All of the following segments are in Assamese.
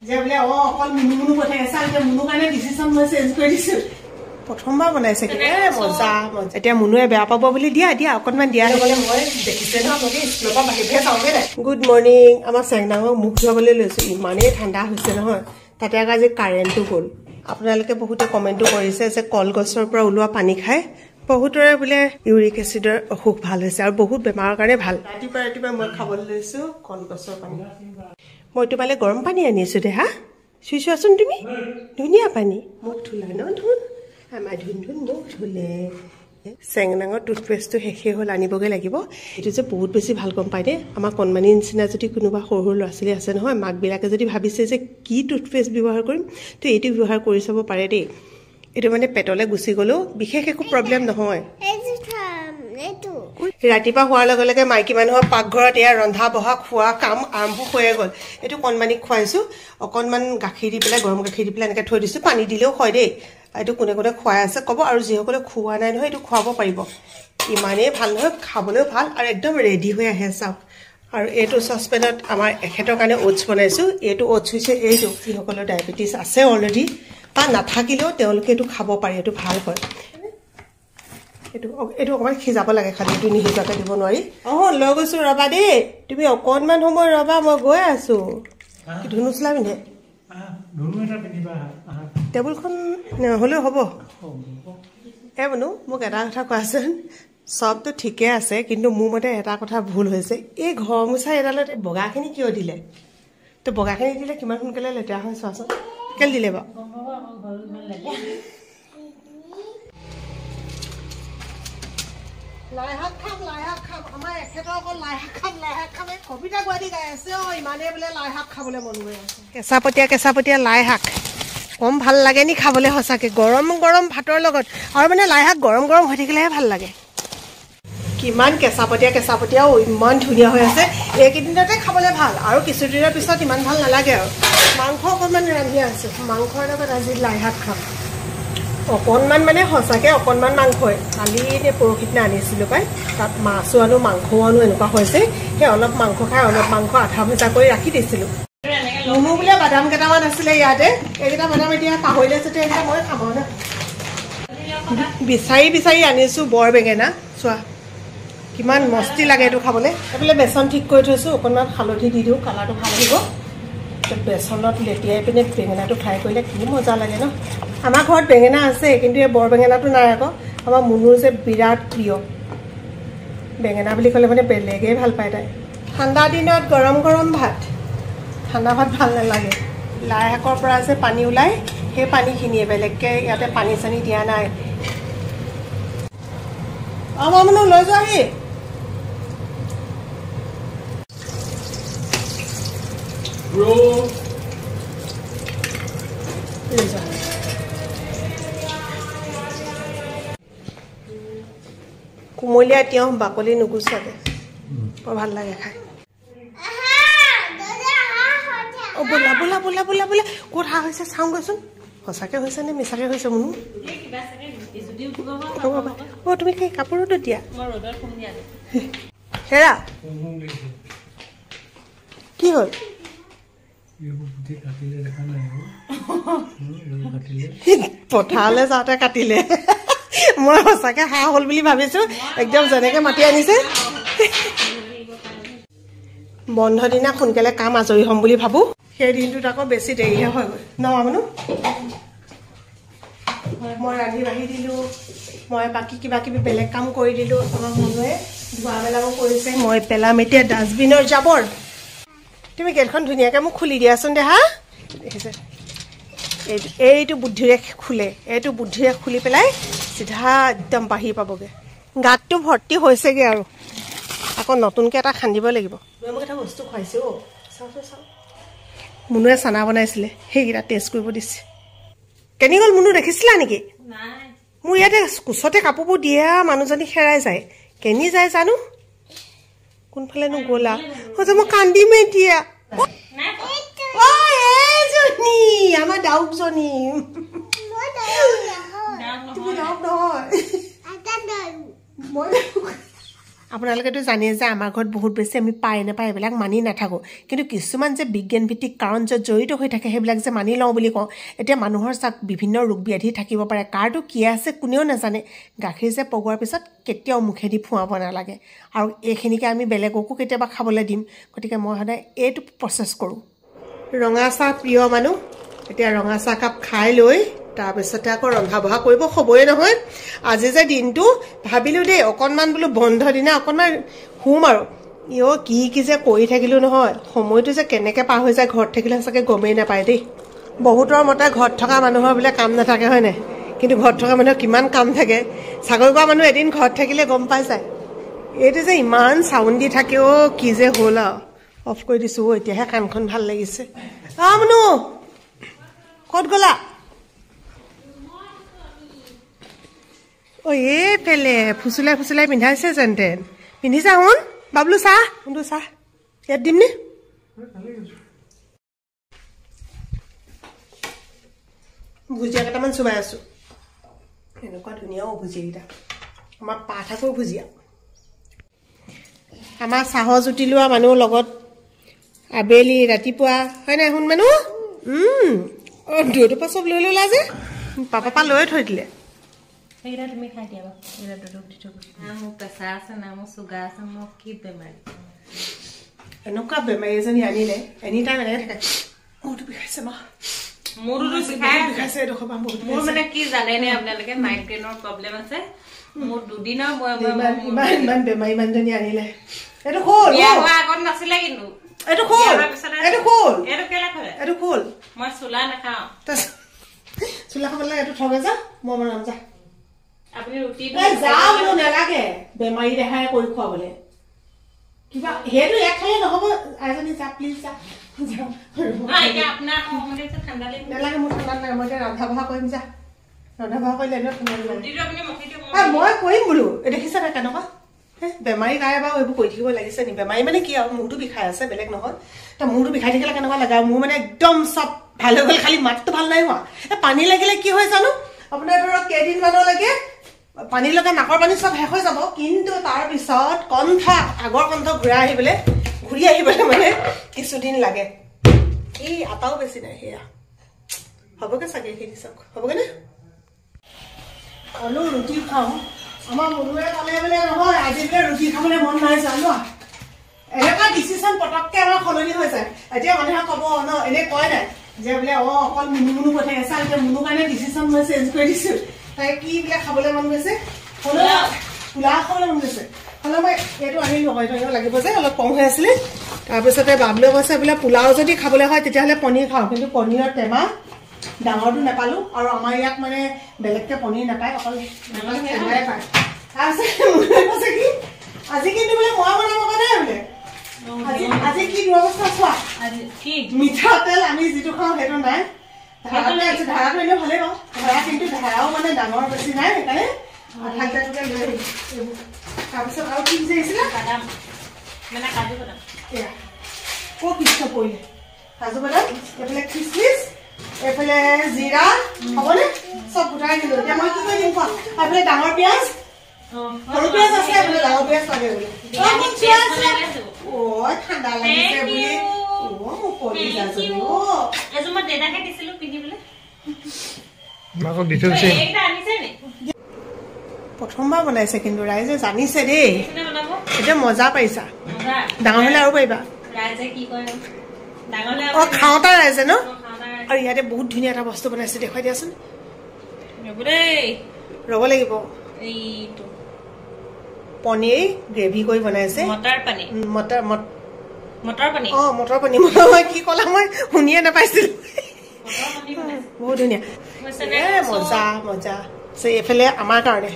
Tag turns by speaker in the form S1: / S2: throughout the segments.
S1: যে বোলে অকল মুনু পঠাই আছে আৰু মুনু কাৰণে ডিসিশন মই চেঞ্জ কৰি দিছো প্ৰথমবাৰ বনাইছে কি মজা মজা এতিয়া মুনুৱে বেয়া পাব বুলি দিয়া অকনমান দিয়া হ'লে মই দেখিছে ন মই স্কুলৰ পৰা বাহিৰহে চাওঁগে নাই গুড মৰ্নিং আমাৰ চেংডাঙক মুখ ধুৱাবলৈ লৈছো ইমানেই ঠাণ্ডা হৈছে নহয় তাতে আজি কাৰেণ্টটো গ'ল আপোনালোকে বহুতে কমেণ্টটো কৰিছে যে কলগছৰ পৰা ওলোৱা পানী খায় বহুতৰে বোলে ইউৰিক এচিডৰ অসুখ ভাল হৈছে আৰু বহুত বেমাৰৰ কাৰণে ভাল ৰাতিপুৱা মই খাবলৈ লৈছো কলগছৰ পানী মই তোমালে গৰম পানী আনিছো দে হা চুইছোৱাচোন তুমি ধুনীয়া পানী মুখ ধুলা ন ধুন আমাৰ ধুন মুখ ধুলে চেংডাঙৰ টুথপেষ্টটো শেষে হ'ল আনিবগৈ লাগিব এইটো যে বহুত বেছি ভাল গম পায় দে আমাৰ কণমানি নিচিনা যদি কোনোবা সৰু ল'ৰা ছোৱালী আছে নহয় মাকবিলাকে যদি ভাবিছে যে কি টুথপেষ্ট ব্যৱহাৰ কৰিম তো এইটো ব্যৱহাৰ কৰি চাব পাৰে দেই এইটো মানে পেটলে গুচি গ'লেও বিশেষ একো প্ৰব্লেম নহয় ৰাতিপুৱা হোৱাৰ লগে লগে মাইকী মানুহৰ পাকঘৰত এয়া ৰন্ধা বঢ়া খোৱা কাম আৰম্ভ হৈয়ে গ'ল এইটো কণমানিক খুৱাইছো অকণমান গাখীৰ দি পেলাই গৰম গাখীৰ দি পেলাই এনেকৈ থৈ দিছোঁ পানী দিলেও হয় দেই এইটো কোনে কোনে খুৱাই আছে ক'ব আৰু যিসকলে খোৱা নাই নহয় এইটো খুৱাব পাৰিব ইমানেই ভাল নহয় খাবলৈও ভাল আৰু একদম ৰেডি হৈ আহে চাওক আৰু এইটো চচপেনত আমাৰ এখেতৰ কাৰণে ওটছ বনাইছোঁ এইটো ওটছ হৈছে এইটো যিসকলৰ ডায়েবেটিছ আছে অলৰেডি বা নাথাকিলেও তেওঁলোকে এইটো খাব পাৰে এইটো ভাল হয় এইটো অকণমান সিজাব লাগে খালি এইটো নিসিজাকৈ দিব নোৱাৰি লৈ গৈছোঁ ৰবা দেই তুমি অকণমান সময় ৰবা মই গৈ আছোঁ ধুনু চোলা পিন্ধে টেবুলখন নহ'লেও হ'ব বনো মোক এটা কথা কোৱাচোন চবটো ঠিকে আছে কিন্তু মোৰ মতে এটা কথা ভুল হৈছে এই ঘৰ মোচা এডালত বগাখিনি কিয় দিলে তো বগাখিনি দিলে কিমান সোনকালে লেতেৰা হয় চোৱাচোন কেলে দিলে বাৰু লাই শাক খাম আমাৰ এখেতৰ অকল লাই শাক খাম কবিতা গুৱাহাটী গাই আছে ইমানেই বোলে লাই শাক খাবলৈ মন গৈ আছে কেঁচাপতীয়া লাই শাক কম ভাল লাগে নি খাবলৈ সঁচাকৈ গৰম গৰম ভাতৰ লগত আৰু মানে লাই শাক গৰম গৰম হৈ থাকিলেহে ভাল লাগে কিমান কেঁচাপতীয়া ইমান ধুনীয়া হৈ আছে এইকেইদিনতে খাবলৈ ভাল আৰু কিছুদিনৰ পিছত ইমান ভাল নালাগে আৰু মাংস অকণমান ৰান্ধি আছোঁ মাংসৰ লগত আজি লাই শাক খাম অকণমান মানে সঁচাকৈ অকণমান মাংসই কালি পৰহিদিনা আনিছিলোঁ পাই তাত মাছো আনো মাংসও আনো এনেকুৱা হৈছে সেই অলপ মাংস খাই অলপ মাংস আধা ভজা কৰি ৰাখি দিছিলোঁ মুনু বোলে বাদাম কেইটামান আছিলে ইয়াতে এইকেইটা বাদাম এতিয়া পাহৰিলে যেতিয়া এইকেইটা মই খাব ন বিচাৰি আনিছোঁ বৰ বেঙেনা চোৱা কিমান মস্তি লাগে এইটো খাবলৈ এইফালে বেচন ঠিক কৰি থৈছোঁ অকণমান হালধি দি দিওঁ কালাৰটো ভাল আহিব বেচনত লেটিয়াই পিনে বেঙেনাটো ফ্ৰাই কৰিলে কি মজা লাগে ন আমাৰ ঘৰত বেঙেনা আছে কিন্তু এই বৰ বেঙেনাটো নাই আকৌ আমাৰ মুনুৰ যে বিৰাট প্ৰিয় বেঙেনা বুলি ক'লে মানে বেলেগেই ভাল পায় তাই ঠাণ্ডা দিনত গৰম গৰম ভাত ঠাণ্ডা ভাত ভাল নালাগে লাই শাকৰ পৰা যে পানী ওলায় সেই পানীখিনিয়ে বেলেগকৈ ইয়াতে পানী চানী দিয়া নাই আমাৰ মানুহ লৈ যোৱাহি কুমলীয়া তিয়ঁহ বাকলি নুগুচাকে বৰ ভাল লাগে খাই বোলা বোলা বোলা বোলা বোলা ক'ত হাঁহ হৈছে চাওঁগৈচোন সঁচাকৈ হৈছে নে মিছাকৈ হৈছে মুনু তুমি সেই কাপোৰতো দিয়া হেৰা কি হ'ল পথাৰলৈ যাওঁতে কাটিলে মই সঁচাকৈ হাঁহ হ'ল বুলি ভাবিছোঁ একদম যেনেকৈ মাতি আনিছে বন্ধ দিনা সোনকালে কাম আজৰি হ'ম বুলি ভাবোঁ সেই দিনটোত আকৌ বেছি দেৰিহে হৈ গ'ল ন মানুহ মই ৰান্ধি বাঢ়ি দিলোঁ মই বাকী কিবা কিবি বেলেগ কাম কৰি দিলোঁ আমাৰ মানুহে ধোৱা মেলাও কৰিছে মই পেলাম এতিয়া ডাষ্টবিনৰ জাবৰ তুমি গেটখন ধুনীয়াকৈ মোক খুলি দিয়াচোন দে হা দেখিছে এইটো বুদ্ধিৰে খোলে এইটো বুদ্ধিৰে খুলি পেলাই চিধা একদম বাহিৰ পাবগৈ গাঁতটো ভৰ্তি হৈছেগৈ আৰু আকৌ নতুনকৈ এটা খান্দিব লাগিব মোক এটা বস্তু খুৱাইছে চাওঁ মুনুৱে চানা বনাইছিলে সেইকেইটা টেষ্ট কৰিব দিছে কেনি গ'ল মুনু দেখিছিলা নেকি মোৰ ইয়াতে কোচতে কাপোৰবোৰ দিয়া মানুহজনী হেৰাই যায় কেনি যায় জানো কোনফালেনো গ'লা মই কান্দিম এতিয়া আমাৰ ডাউকজনী তুমি ডাউক নহয় আপোনালোকেতো জানে যে আমাৰ ঘৰত বহুত বেছি আমি পাই নাপায় এইবিলাক মানি নাথাকোঁ কিন্তু কিছুমান যে বিজ্ঞানভিত্তিক কাৰণ য'ত জড়িত হৈ থাকে সেইবিলাক যে মানি লওঁ বুলি কওঁ এতিয়া মানুহৰ চাক বিভিন্ন ৰোগ ব্যাধি থাকিব পাৰে কাৰটো কি আছে কোনেও নাজানে গাখীৰ যে পগোৱাৰ পিছত কেতিয়াও মুখেদি ফুৱাব নালাগে আৰু এইখিনিকে আমি বেলেগকো কেতিয়াবা খাবলৈ দিম গতিকে মই সদায় এইটো প্ৰচেছ কৰোঁ ৰঙা চাহ প্ৰিয় মানুহ এতিয়া ৰঙা চাহ কাপ খাই লৈ তাৰপিছতে আকৌ ৰন্ধা বঢ়া কৰিব হ'বই নহয় আজি যে দিনটো ভাবিলোঁ দেই অকণমান বোলো বন্ধ দিনা অকণমান শুম আৰু কি যে কৰি থাকিলোঁ নহয় সময়টো যে কেনেকৈ পাৰ হৈ যায় ঘৰত থাকিলে সঁচাকৈ গমেই নাপায় দেই বহুতৰ মতে ঘৰত থকা মানুহৰ বোলে কাম নাথাকে হয় নাই কিন্তু ঘৰত থকা মানুহৰ কিমান কাম থাকে চাকৰি কৰা মানুহ এদিন ঘৰত থাকিলে গম পাই যায় এইটো যে ইমান চাউণ্ড দি থাকে কি যে হ'ল আৰু অফ কৰি দিছোঁ এতিয়াহে কাণখন ভাল লাগিছে মনু ক'ত গ'লা এইফালে ফুচুলাই ফুচুলাই পিন্ধাইছে যেন তেন পিন্ধিছা শুন বাবলু চাহ কোনটো চাহ ইয়াত দিমনে ভুজিয়া কেইটামান চুবাই আছোঁ এনেকুৱা ধুনীয়াও ভুজিয়াকেইটা আমাৰ পাঠাকো ভুজিয়া আমাৰ চাহৰ জুতি লোৱা মানুহৰ লগত আবেলি ৰাতিপুৱা হয় নাই শুন মানুহ দুটোপা চব লৈ ল'লা যে পাপা লৈ থৈ দিলে
S2: সেইকেইটা তুমি খাই দিয়া মোৰ প্ৰেছাৰ আছে না মোৰ চুগাৰ আছে মোৰ কি বেমাৰী
S1: এনেকুৱা বেমাৰী এজনী আনিলে এনি টাইম এনেকৈ থাকে মোৰটো বিষাইছে মা
S2: মোৰটো
S1: বিষাইছে এডোখৰ পৰা
S2: মোৰ মানে কি জানেনে আপোনালোকে মাইগ্ৰেনৰ প্ৰব্লেম আছে মোৰ দুদিনৰ
S1: ইমান বেমাৰী মানুহজনী আনিলে এইটো খোল
S2: বিয়া হোৱা আগত নাছিলে কিন্তু
S1: এইটো খোল এইটো খোল
S2: এইটো কেলে খালে
S1: এইটো খোল
S2: মই চুলা নাখাওঁ
S1: চুলা খাব লাগে এইটো থগে যা মই বনাম যা
S2: আপুনি ৰুটি
S1: যাওঁ নালাগে বেমাৰী দেখাই কৰি খুৱাবলে কিবা সেইটো এক খালে নহ'ব এজনী যা প্লিজ যা নালাগে মোৰ ঠাণ্ডা নালাগে মই এতিয়া ৰন্ধা বঢ়া কৰিম যা ৰন্ধা বঢ়া কৰিলে এনেও ঠাণ্ডা নালাগে মই কৰিম বোলো দেখিছা নাই কেনেকুৱা বেমাৰী গায়ে বাৰু এইবোৰ কৰি থাকিব লাগিছে নি বেমাৰী মানে কি আৰু মূৰটো বিষাই আছে বেলেগ নহয় তো মূৰটো বিষাই থাকিলে কেনেকুৱা লাগে মোৰ মানে একদম চব ভাল হৈ গ'ল খালি মাতটো ভাল নাই হোৱা পানী লাগিলে কি হয় জানো আপোনাৰ ধৰক কেইদিনমানলৈকে পানী লগা নাকৰ পানী চব শেষ হৈ যাব কিন্তু তাৰপিছত কণ্ঠ আগৰ কণ্ঠ ঘূৰি আহিবলৈ মানে কিছুদিন লাগে এই আটাও বেছি নাই সেয়া হ'বগে চাগে সেইখিনি চাওক হ'বগেনে আলু ৰুটি খাওঁ আমাৰ মনুৱে ক'লে বোলে নহয় আজি বোলে ৰুটি খাবলৈ মন নাই জানো এনেকুৱা ডিচিশ্যন পটককৈ আমাৰ সলনি হৈ যায় এতিয়া মানুহে ক'ব ন এনেই কয় নাই যে বোলে অকল মুনু কথাই আছে এতিয়া মুনুৰ কাৰণে ডিচিশ্যন মই চেঞ্জ কৰি দিছোঁ তাই কি বোলে খাবলৈ মন গৈছে পোলাও খাবলৈ মন গৈছে হ'লে মই এইটো আনিলোঁ হয়তো এনেও লাগিব যে অলপ কম হৈ আছিলে তাৰপিছতে বাবলুৱে কৈছে বোলে পোলাও যদি খাবলৈ হয় তেতিয়াহ'লে পনীৰ খাওঁ কিন্তু পনীৰৰ টেমা ডাঙৰটো নাপালোঁ আৰু আমাৰ ইয়াত মানে বেলেগকৈ পনীৰ নাপায় অকল টেমাই পায় তাৰপিছত কৈছে কি আজি কিন্তু বোলে মই বনাব কাৰণে বোলে আজি কি ব্যৱস্থা চোৱা মিঠাতেল আমি যিটো খাওঁ সেইটো নাই ধাৰাটো এনেও ভালেই পাওঁ ধাৰা কিন্তু ধাৰাও মানে ডাঙৰ বেছি নাই সেইকাৰণে আধাটোকে লৈ এইবোৰ তাৰপিছত আৰু কি বিচাৰিছিলে
S2: বাদাম মানে কাজু বাদাম
S1: এয়া ক'ত পিছৰ পৰিলে কাজু বাদাম এইফালে খিচমিচ এইফালে জিৰা হ'বনে চব গোটাই দিলোঁ এতিয়া মই কি কৰি দিম কোৱা এইফালে ডাঙৰ পিঁয়াজ সৰু পিঁয়াজ আছে এইফালে ডাঙৰ পিঁয়াজ লাগে বুলি ঠাণ্ডা লাগিছে বুলি প্ৰথমবাৰ বনাইছে কিন্তু ৰাইজে জানিছে দেই এতিয়া মজা পাইছা ডাঙৰ হ'লে আৰু পাৰিবা খাওঁতা ৰাইজে ন আৰু ইয়াতে বহুত ধুনীয়া এটা বস্তু বনাইছে দেখুৱাই দিয়াচোন ৰ'ব লাগিব পনীৰ গ্ৰেভি কৰি বনাইছে
S2: মটৰ পানী
S1: মটৰ পানী মই কি ক'লা মই শুনিয়ে নাপাইছিলোঁ বহুত ধুনীয়া মজা মজা এইফালে আমাৰ কাৰণে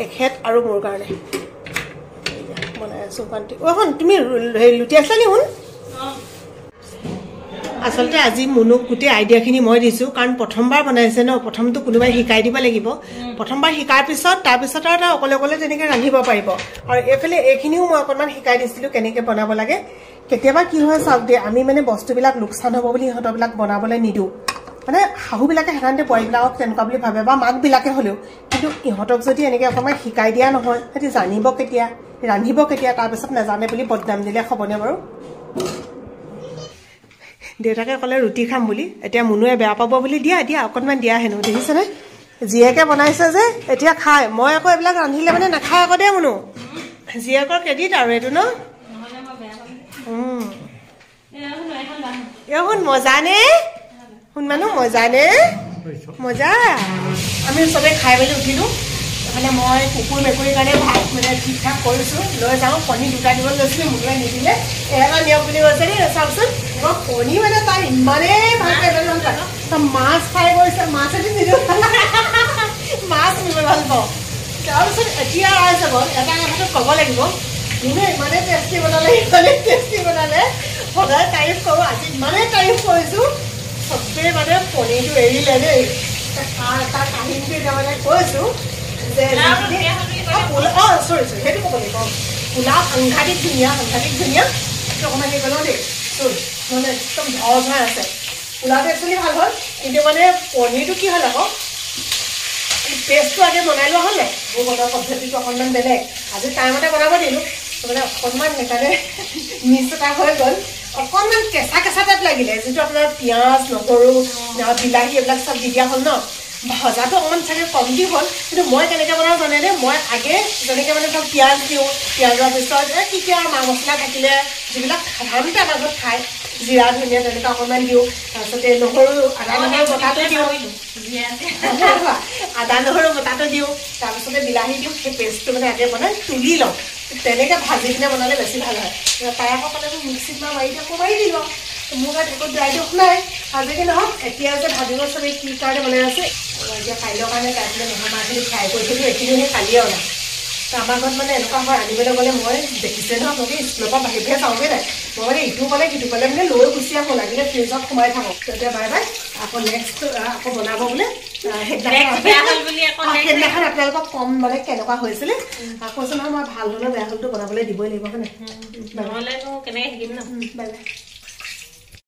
S1: এখেত আৰু মোৰ কাৰণে বনাই আছোঁ ভণ্টি শুন তুমি লুটি আছিলা নি শুন আচলতে আজি মুনুক গোটেই আইডিয়াখিনি মই দিছোঁ কাৰণ প্ৰথমবাৰ বনাইছে ন প্ৰথমটো কোনোবাই শিকাই দিব লাগিব প্ৰথমবাৰ শিকাৰ পিছত তাৰপিছত আৰু অকলে অকলে তেনেকৈ ৰান্ধিব পাৰিব আৰু এইফালে এইখিনিও মই অকণমান শিকাই দিছিলোঁ কেনেকৈ বনাব লাগে কেতিয়াবা কি হয় চাওক দেই আমি মানে বস্তুবিলাক লোকচান হ'ব বুলি সিহঁতবিলাক বনাবলৈ নিদিওঁ মানে শাহুবিলাকে সাধাৰণতে বোৱাৰীবিলাকক তেনেকুৱা বুলি ভাবে বা মাকবিলাকে হ'লেও কিন্তু ইহঁতক যদি এনেকৈ অকণমান শিকাই দিয়া নহয় সিহঁতি জানিব কেতিয়া ৰান্ধিব কেতিয়া তাৰপিছত নাজানে বুলি বদনাম দিলে হ'বনে বাৰু দেউতাকে ক'লে ৰুটি খাম বুলি এতিয়া মুনুৱে বেয়া পাব বুলি দিয়া দিয়া অকণমান দিয়া হেনো দেখিছেনে জীয়েকে বনাইছে যে এতিয়া খায় মই আকৌ এইবিলাক ৰান্ধিলে মানে নাখায় আকৌ দেই মুনু জীয়েকৰ ক্ৰেডিট আৰু এইটো ন শুন মজা নে শুন মানুহ মজা নে মজা আমি চবে খাই মেলি উঠিলোঁ মানে মই কুকুৰ মেকুৰীৰ কাৰণে ভাত মানে ঠিক ঠাক কৰিছোঁ লৈ যাওঁ কণী দুটা দিব লৈছিলোঁ মুনুৱে নিদিলে এৰা নিয়ম বুলি কৈছে দেই চাওকচোন মই কণী মানে তাই ইমানেই ভাল পাই ভাল পায় তই মাছ খাই গৈছে মাছ এটি নিদিওঁ মাছ নিব ভাল পাওঁ তাৰপিছত এতিয়া আহি যাব এটা কথাটো ক'ব লাগিব মুনুৱে ইমানেই টেষ্টি বনালে সদায় তাৰিফ কৰোঁ আজি ইমানেই তাৰিফ কৰিছোঁ চবেই মানে পনীৰটো এৰিলে দেই তাৰ কাহিনীটো এতিয়া মানে কৈছোঁ যে সেইটো ক'ব লাগিব পোলাও সাংঘাতিক ধুনীয়া অকণমান হেৰি কৰোঁ দেই মানে একদম ধৰ ধৰ আছে পোলাওটো একচুৱেলি ভাল হ'ল কিন্তু মানে পনীৰটো কি হ'ল আকৌ পেষ্টটো আগে বনাই লোৱা হ'ল নাই মোৰ বনোৱা পদ্ধতিটো অকণমান বেলেগ আজি টাইমতে বনাব দিলোঁ মানে অকণমান সেইকাৰণে মিছ এটা হৈ গ'ল অকণমান কেঁচা টাইপ লাগিলে যিটো আপোনাৰ পিঁয়াজ নহৰু বিলাহী এইবিলাক চব দি দিয়া হ'ল ন ভজাটো অকণমান চাগে কমটি হ'ল কিন্তু মই কেনেকৈ বনাওঁ জানেনে মই আগে যেনেকৈ মানে ধৰক পিঁয়াজ দিওঁ পিঁয়াজৰ পিছত কি কি আৰু মা মছলা থাকিলে যিবিলাক সাধাৰণতে আমাৰ ঘৰত খায় জিৰা ধনিয়া তেনেকুৱা অকণমান দিওঁ তাৰপিছতে নহৰু আদা নহৰু বটাটো দিওঁ আদা নহৰু বটাটো দিওঁ তাৰপিছতে বিলাহী দিওঁ সেই পেষ্টটো মানে আগে বনাই তুলি লওঁ তেনেকৈ ভাজি কিনে বনালে বেছি ভাল হয় তাই আকৌ ক'লে মোক মিক্সিত মাৰি দিওঁ আকৌ মাৰি দিলোঁ মোৰ গাত একো ড্ৰাই দুখ নাই ভাজি নহওক এতিয়া যে ভাজিব চবেই কি কাৰণে বনাই আছে এতিয়া কাইলৈৰ কাৰণে তাই বোলে নহয় মাছখিনি ফ্ৰাই কৰিছিলোঁ এইখিনি সেই কালিয়ে অনা আমাৰ ঘৰত মানে এনেকুৱা হয় আনিবলৈ গ'লে মই দেখিছে নহয় আপোনালোকে স্কুলৰ পৰা বাহিৰহে যাওঁগৈ নাই মই মানে ইটো ক'লে সিটো ক'লে মানে লৈ গুচি আহোঁ লাগিলে ফ্ৰিজত সোমাই থাকক তেতিয়া বাই বাই আকৌ নেক্সট আকৌ বনাব বোলে সেইদিনাখন আপোনালোকক কম মানে কেনেকুৱা হৈছিলে কৈছোঁ নহয় মই ভাল হ'লেও বেয়া হ'লেতো বনাবলৈ দিবই লাগিব হয়নে
S2: নহ'লেনো কেনেকৈ শিকিম ন
S1: বাই বাই